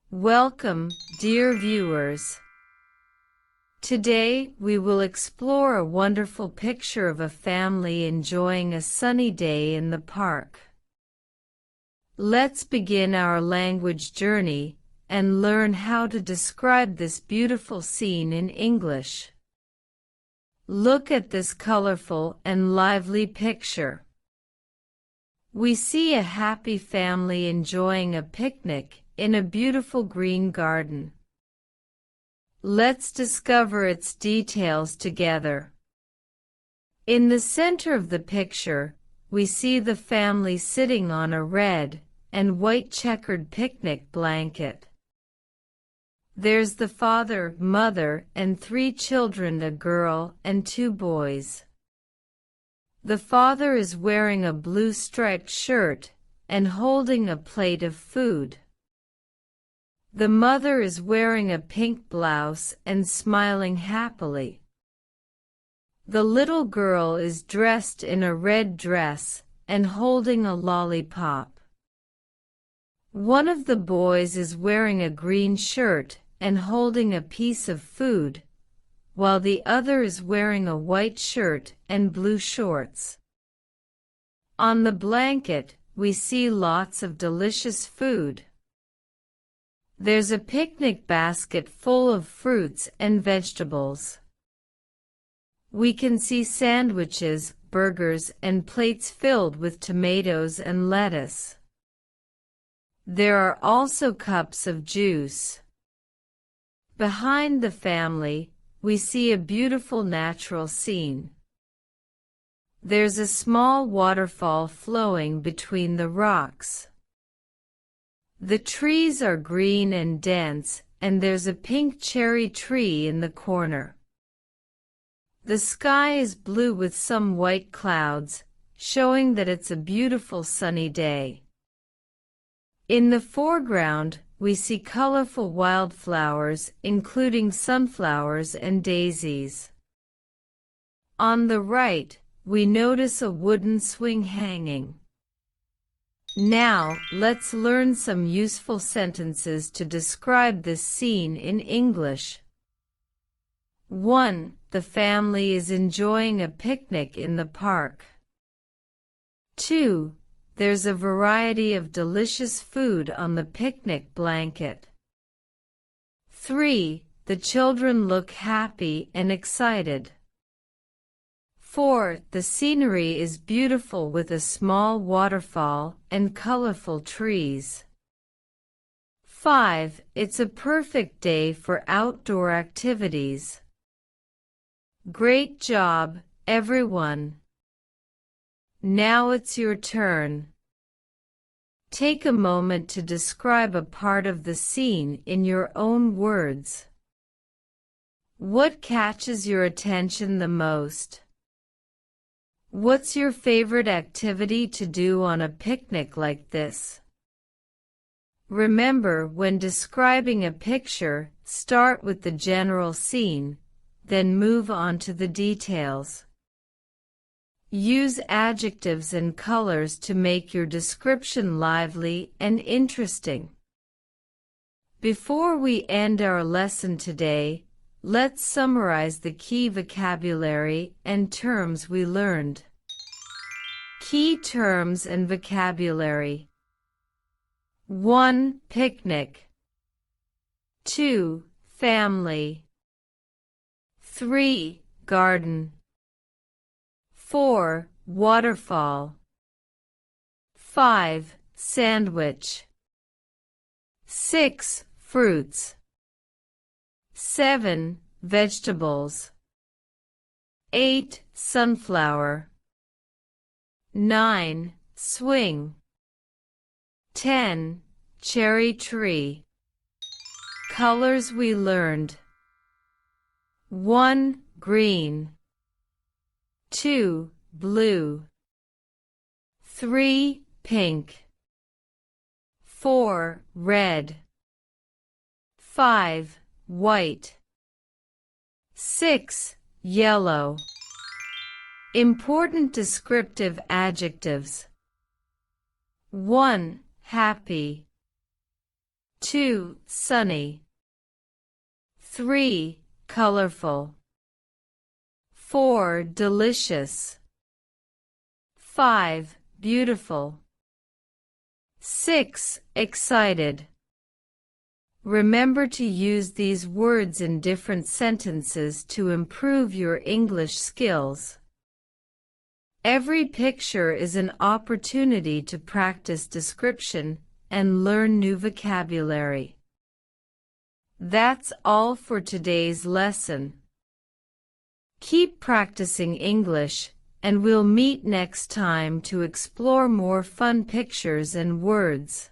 Welcome, dear viewers. Today, we will explore a wonderful picture of a family enjoying a sunny day in the park. Let's begin our language journey and learn how to describe this beautiful scene in English. Look at this colorful and lively picture. We see a happy family enjoying a picnic in a beautiful green garden. Let's discover its details together. In the center of the picture, we see the family sitting on a red and white checkered picnic blanket. There's the father, mother, and 3 children, a girl and 2 boys. The father is wearing a blue striped shirt and holding a plate of food. The mother is wearing a pink blouse and smiling happily. The little girl is dressed in a red dress and holding a lollipop. One of the boys is wearing a green shirt and holding a piece of food, while the other is wearing a white shirt and blue shorts. On the blanket, we see lots of delicious food. There's a picnic basket full of fruits and vegetables. We can see sandwiches, burgers, and plates filled with tomatoes and lettuce. There are also cups of juice. Behind the family, we see a beautiful natural scene. There's a small waterfall flowing between the rocks. The trees are green and dense, and there's a pink cherry tree in the corner. The sky is blue with some white clouds, showing that it's a beautiful sunny day. In the foreground, we see colorful wildflowers, including sunflowers and daisies. On the right, we notice a wooden swing hanging. Now, let's learn some useful sentences to describe this scene in English. 1. The family is enjoying a picnic in the park. 2. There's a variety of delicious food on the picnic blanket. 3. The children look happy and excited. 4. The scenery is beautiful with a small waterfall and colorful trees. 5. It's a perfect day for outdoor activities. Great job, everyone. Now it's your turn. Take a moment to describe a part of the scene in your own words. What catches your attention the most? What's your favorite activity to do on a picnic like this? Remember, when describing a picture, start with the general scene, then move on to the details. Use adjectives and colors to make your description lively and interesting. Before we end our lesson today, let's summarize the key vocabulary and terms we learned. Key terms and vocabulary. 1. Picnic. 2. Family. 3. Garden. 4. Waterfall. 5. Sandwich. 6. Fruits. 7. Vegetables. 8. Sunflower. 9. Swing. 10. Cherry tree. Colors we learned. 1. Green. 2. Blue. 3. Pink. 4. Red. 5. White. 6. Yellow. Important descriptive adjectives. 1. Happy. 2. Sunny. 3. Colorful. 4. Delicious. 5. Beautiful. 6. Excited. Remember to use these words in different sentences to improve your English skills. Every picture is an opportunity to practice description and learn new vocabulary. That's all for today's lesson. Keep practicing English, and we'll meet next time to explore more fun pictures and words.